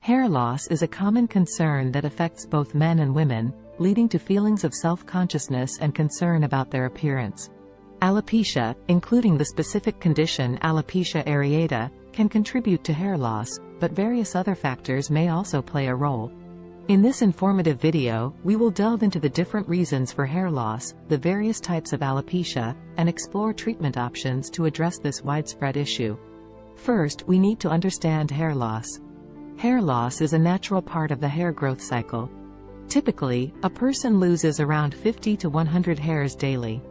Hair loss is a common concern that affects both men and women, leading to feelings of self-consciousness and concern about their appearance. Alopecia, including the specific condition alopecia areata, can contribute to hair loss, but various other factors may also play a role. In this informative video, we will delve into the different reasons for hair loss, the various types of alopecia, and explore treatment options to address this widespread issue. First, we need to understand hair loss. Hair loss is a natural part of the hair growth cycle. Typically, a person loses around 50 to 100 hairs daily.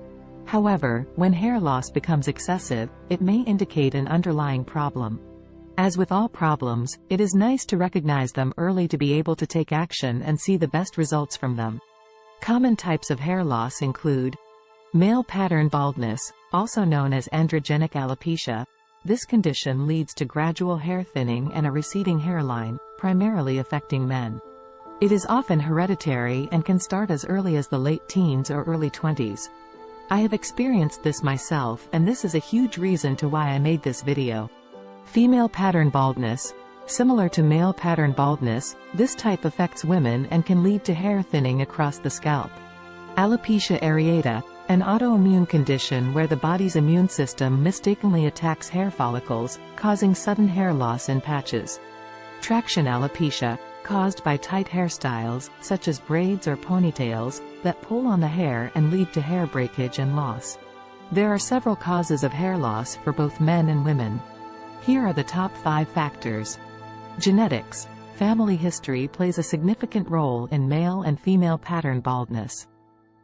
However, when hair loss becomes excessive, it may indicate an underlying problem. As with all problems, it is nice to recognize them early to be able to take action and see the best results from them. Common types of hair loss include male pattern baldness, also known as androgenic alopecia. This condition leads to gradual hair thinning and a receding hairline, primarily affecting men. It is often hereditary and can start as early as the late teens or early 20s. I have experienced this myself, and this is a huge reason to why I made this video. Female pattern baldness. Similar to male pattern baldness, this type affects women and can lead to hair thinning across the scalp. Alopecia areata, an autoimmune condition where the body's immune system mistakenly attacks hair follicles, causing sudden hair loss in patches. Traction alopecia, caused by tight hairstyles, such as braids or ponytails, that pull on the hair and lead to hair breakage and loss. There are several causes of hair loss for both men and women. Here are the top 5 factors. Genetics. Family history plays a significant role in male and female pattern baldness.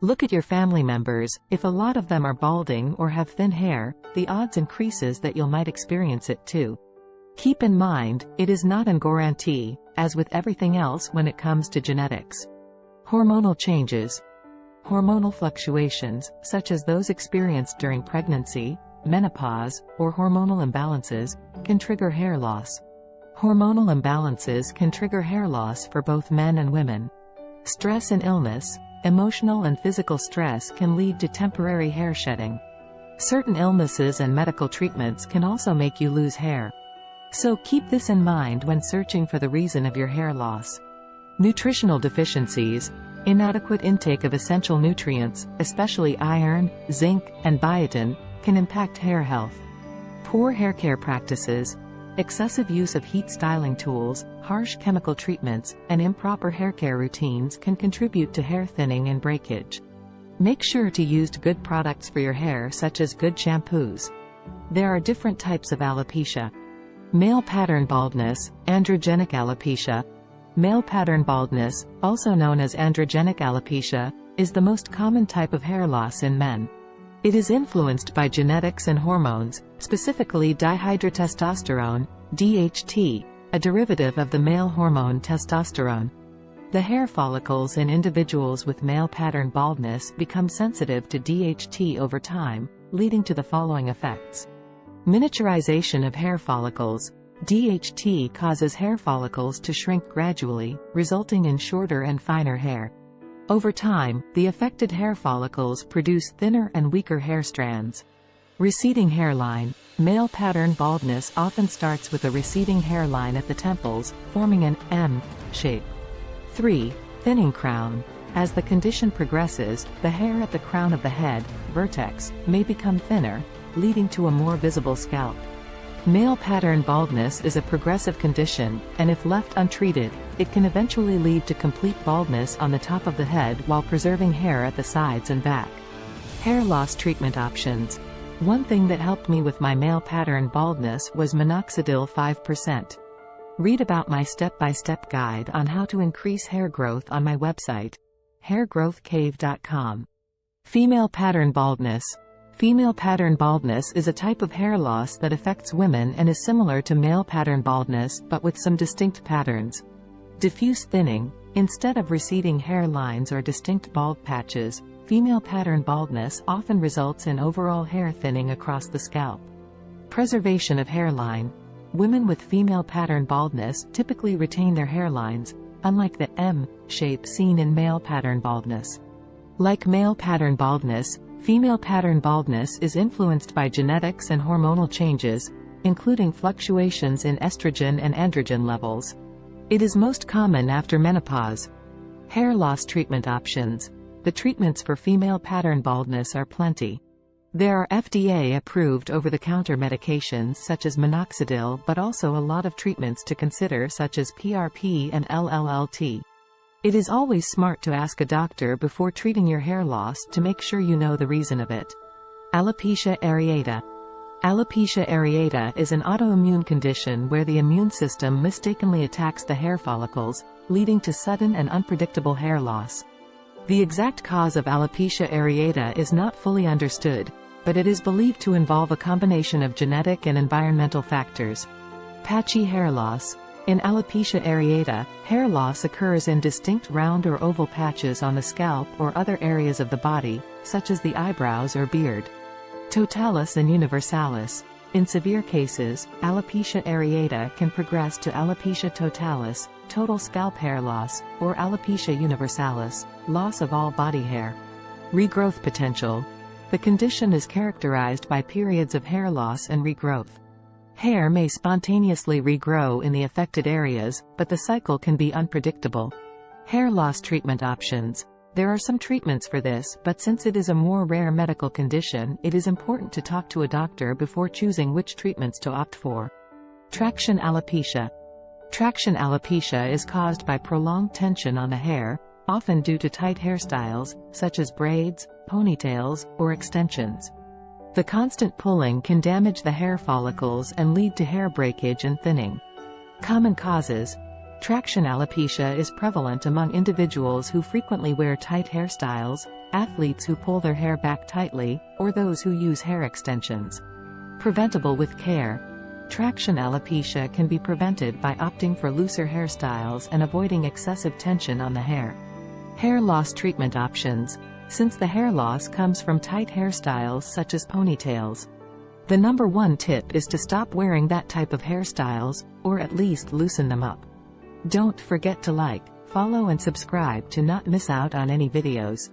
Look at your family members. If a lot of them are balding or have thin hair, the odds increases that you might experience it too. Keep in mind, it is not a guarantee, as with everything else when it comes to genetics. Hormonal changes. Hormonal fluctuations, such as those experienced during pregnancy, menopause, or hormonal imbalances, can trigger hair loss. Hormonal imbalances can trigger hair loss for both men and women. Stress and illness. Emotional and physical stress can lead to temporary hair shedding. Certain illnesses and medical treatments can also make you lose hair. So keep this in mind when searching for the reason of your hair loss. Nutritional deficiencies. Inadequate intake of essential nutrients, especially iron, zinc, and biotin, can impact hair health. Poor hair care practices. Excessive use of heat styling tools, harsh chemical treatments, and improper hair care routines can contribute to hair thinning and breakage. Make sure to use good products for your hair, such as good shampoos. There are different types of alopecia. Male pattern baldness, androgenic alopecia. Male pattern baldness, also known as androgenic alopecia, is the most common type of hair loss in men. It is influenced by genetics and hormones, specifically dihydrotestosterone, DHT, a derivative of the male hormone testosterone. The hair follicles in individuals with male pattern baldness become sensitive to DHT over time, leading to the following effects. Miniaturization of hair follicles. DHT causes hair follicles to shrink gradually, resulting in shorter and finer hair. Over time, the affected hair follicles produce thinner and weaker hair strands. Receding hairline. Male pattern baldness often starts with a receding hairline at the temples, forming an M shape. 3. Thinning crown. As the condition progresses, the hair at the crown of the head, vertex, may become thinner, leading to a more visible scalp. Male pattern baldness is a progressive condition, and if left untreated, it can eventually lead to complete baldness on the top of the head while preserving hair at the sides and back. Hair loss treatment options. One thing that helped me with my male pattern baldness was minoxidil 5%. Read about my step-by-step guide on how to increase hair growth on my website, hairgrowthcave.com. Female pattern baldness. Female pattern baldness is a type of hair loss that affects women and is similar to male pattern baldness but with some distinct patterns. Diffuse thinning. Instead of receding hairlines or distinct bald patches, female pattern baldness often results in overall hair thinning across the scalp. Preservation of hairline. Women with female pattern baldness typically retain their hairlines, unlike the M shape seen in male pattern baldness. Like male pattern baldness, female pattern baldness is influenced by genetics and hormonal changes, including fluctuations in estrogen and androgen levels. It is most common after menopause. Hair loss treatment options. The treatments for female pattern baldness are plenty. There are FDA-approved over-the-counter medications such as minoxidil, but also a lot of treatments to consider such as PRP and LLLT. It is always smart to ask a doctor before treating your hair loss to make sure you know the reason of it. Alopecia areata. Alopecia areata is an autoimmune condition where the immune system mistakenly attacks the hair follicles, leading to sudden and unpredictable hair loss. The exact cause of alopecia areata is not fully understood, but it is believed to involve a combination of genetic and environmental factors. Patchy hair loss. In alopecia areata, hair loss occurs in distinct round or oval patches on the scalp or other areas of the body, such as the eyebrows or beard. Totalis and universalis. In severe cases, alopecia areata can progress to alopecia totalis, total scalp hair loss, or alopecia universalis, loss of all body hair. Regrowth potential. The condition is characterized by periods of hair loss and regrowth. Hair may spontaneously regrow in the affected areas, but the cycle can be unpredictable. Hair loss treatment options. There are some treatments for this, but since it is a more rare medical condition, it is important to talk to a doctor before choosing which treatments to opt for. Traction alopecia. Traction alopecia is caused by prolonged tension on the hair, often due to tight hairstyles, such as braids, ponytails, or extensions. The constant pulling can damage the hair follicles and lead to hair breakage and thinning. Common causes. Traction alopecia is prevalent among individuals who frequently wear tight hairstyles, athletes who pull their hair back tightly, or those who use hair extensions. Preventable with care. Traction alopecia can be prevented by opting for looser hairstyles and avoiding excessive tension on the hair. Hair loss treatment options. Since the hair loss comes from tight hairstyles such as ponytails, the number one tip is to stop wearing that type of hairstyles, or at least loosen them up. Don't forget to like, follow and subscribe to not miss out on any videos.